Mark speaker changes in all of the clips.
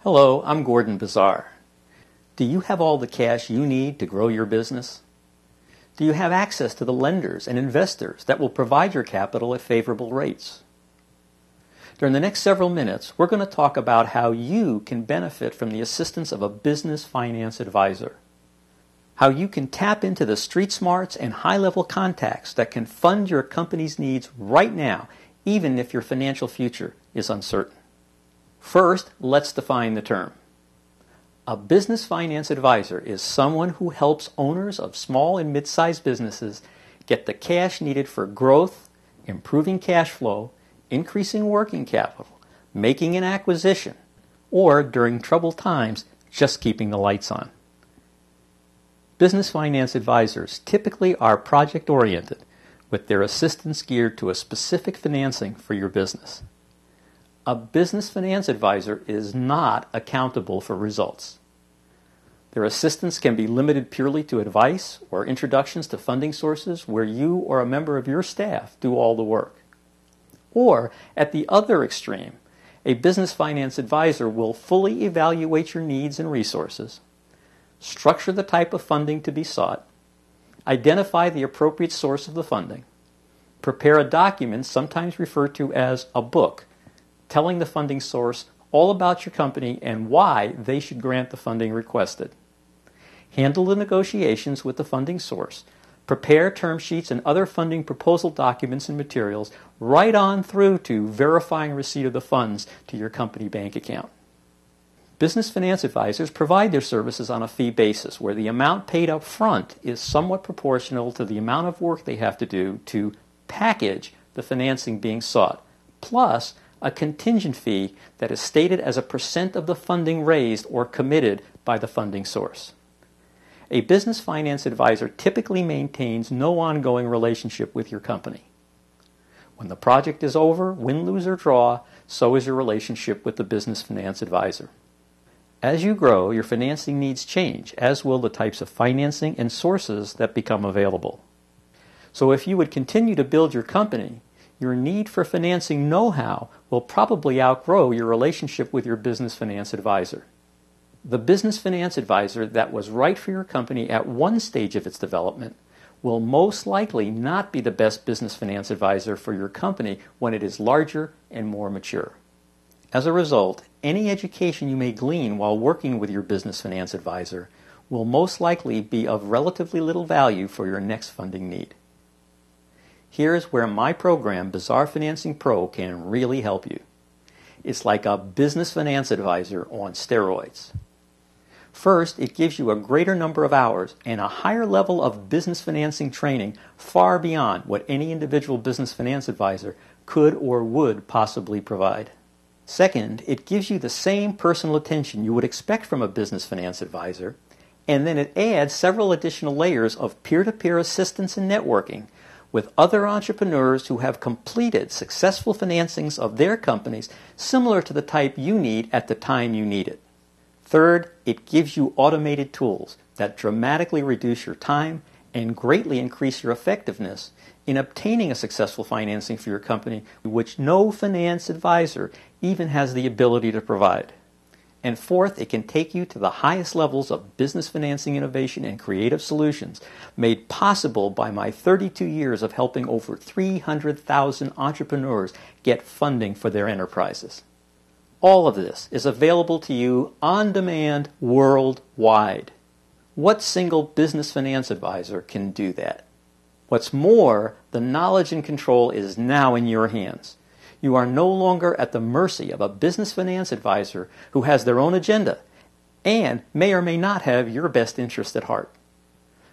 Speaker 1: Hello, I'm Gordon Bizar. Do you have all the cash you need to grow your business? Do you have access to the lenders and investors that will provide your capital at favorable rates? During the next several minutes, we're going to talk about how you can benefit from the assistance of a business finance advisor. How you can tap into the street smarts and high-level contacts that can fund your company's needs right now, even if your financial future is uncertain. First, let's define the term. A business finance advisor is someone who helps owners of small and mid-sized businesses get the cash needed for growth, improving cash flow, increasing working capital, making an acquisition, or during troubled times, just keeping the lights on. Business finance advisors typically are project-oriented, with their assistance geared to a specific financing for your business. A business finance advisor is not accountable for results. Their assistance can be limited purely to advice or introductions to funding sources where you or a member of your staff do all the work. Or, at the other extreme, a business finance advisor will fully evaluate your needs and resources, structure the type of funding to be sought, identify the appropriate source of the funding, prepare a document sometimes referred to as a book, telling the funding source all about your company and why they should grant the funding requested. Handle the negotiations with the funding source. Prepare term sheets and other funding proposal documents and materials right on through to verifying receipt of the funds to your company bank account. Business finance advisors provide their services on a fee basis where the amount paid up front is somewhat proportional to the amount of work they have to do to package the financing being sought, plus a contingent fee that is stated as a percent of the funding raised or committed by the funding source. A business finance advisor typically maintains no ongoing relationship with your company. When the project is over, win, lose, or draw, so is your relationship with the business finance advisor. As you grow, your financing needs change, as will the types of financing and sources that become available. So if you would continue to build your company, your need for financing know-how will probably outgrow your relationship with your business finance advisor. The business finance advisor that was right for your company at one stage of its development will most likely not be the best business finance advisor for your company when it is larger and more mature. As a result, any education you may glean while working with your business finance advisor will most likely be of relatively little value for your next funding need. Here's where my program, Bizar Financing Pro, can really help you. It's like a business finance advisor on steroids. First, it gives you a greater number of hours and a higher level of business financing training far beyond what any individual business finance advisor could or would possibly provide. Second, it gives you the same personal attention you would expect from a business finance advisor, and then it adds several additional layers of peer-to-peer assistance and networking with other entrepreneurs who have completed successful financings of their companies similar to the type you need at the time you need it. Third, it gives you automated tools that dramatically reduce your time and greatly increase your effectiveness in obtaining a successful financing for your company, which no finance advisor even has the ability to provide. And fourth, it can take you to the highest levels of business financing innovation and creative solutions made possible by my 32 years of helping over 300,000 entrepreneurs get funding for their enterprises. All of this is available to you on demand worldwide. What single business finance advisor can do that? What's more, the knowledge and control is now in your hands. You are no longer at the mercy of a business finance advisor who has their own agenda and may or may not have your best interest at heart.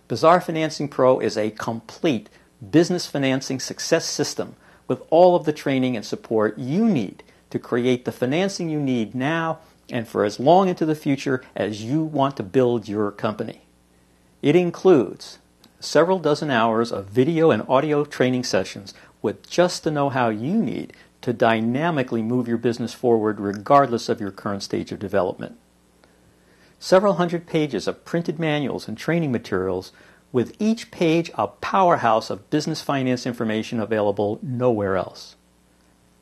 Speaker 1: Bizar Financing Pro is a complete business financing success system with all of the training and support you need to create the financing you need now and for as long into the future as you want to build your company. It includes several dozen hours of video and audio training sessions with just the know-how you need to dynamically move your business forward regardless of your current stage of development. Several hundred pages of printed manuals and training materials, with each page a powerhouse of business finance information available nowhere else.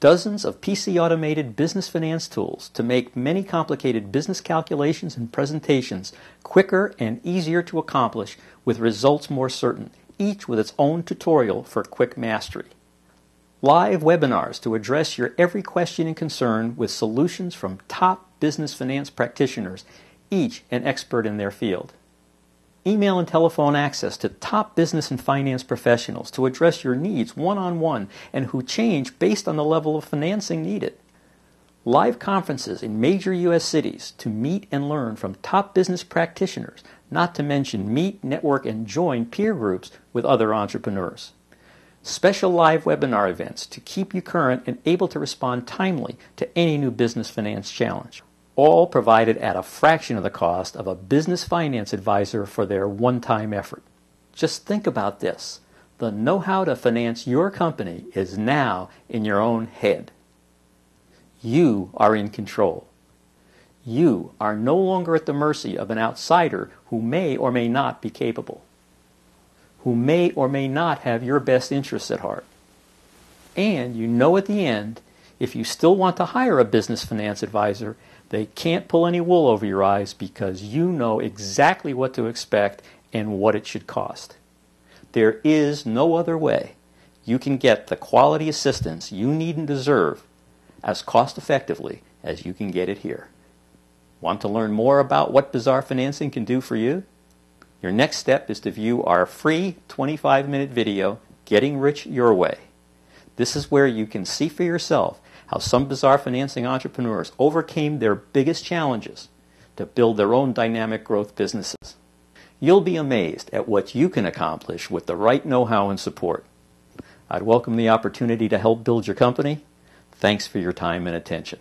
Speaker 1: dozens of PC-automated business finance tools to make many complicated business calculations and presentations quicker and easier to accomplish with results more certain, each with its own tutorial for quick mastery. Live webinars to address your every question and concern with solutions from top business finance practitioners, each an expert in their field. Email and telephone access to top business and finance professionals to address your needs one-on-one and who change based on the level of financing needed. Live conferences in major U.S. cities to meet and learn from top business practitioners, not to mention meet, network, and join peer groups with other entrepreneurs. Special live webinar events to keep you current and able to respond timely to any new business finance challenge. All provided at a fraction of the cost of a business finance advisor for their one-time effort. Just think about this. The know-how to finance your company is now in your own head. You are in control. You are no longer at the mercy of an outsider who may or may not be capable, who may or may not have your best interests at heart. And you know at the end, if you still want to hire a business finance advisor, they can't pull any wool over your eyes because you know exactly what to expect and what it should cost. There is no other way you can get the quality assistance you need and deserve as cost effectively as you can get it here. Want to learn more about what Bizar Financing can do for you? Your next step is to view our free 25-minute video, Getting Rich Your Way. This is where you can see for yourself how some Bizar Financing entrepreneurs overcame their biggest challenges to build their own dynamic growth businesses. You'll be amazed at what you can accomplish with the right know-how and support. I'd welcome the opportunity to help build your company. Thanks for your time and attention.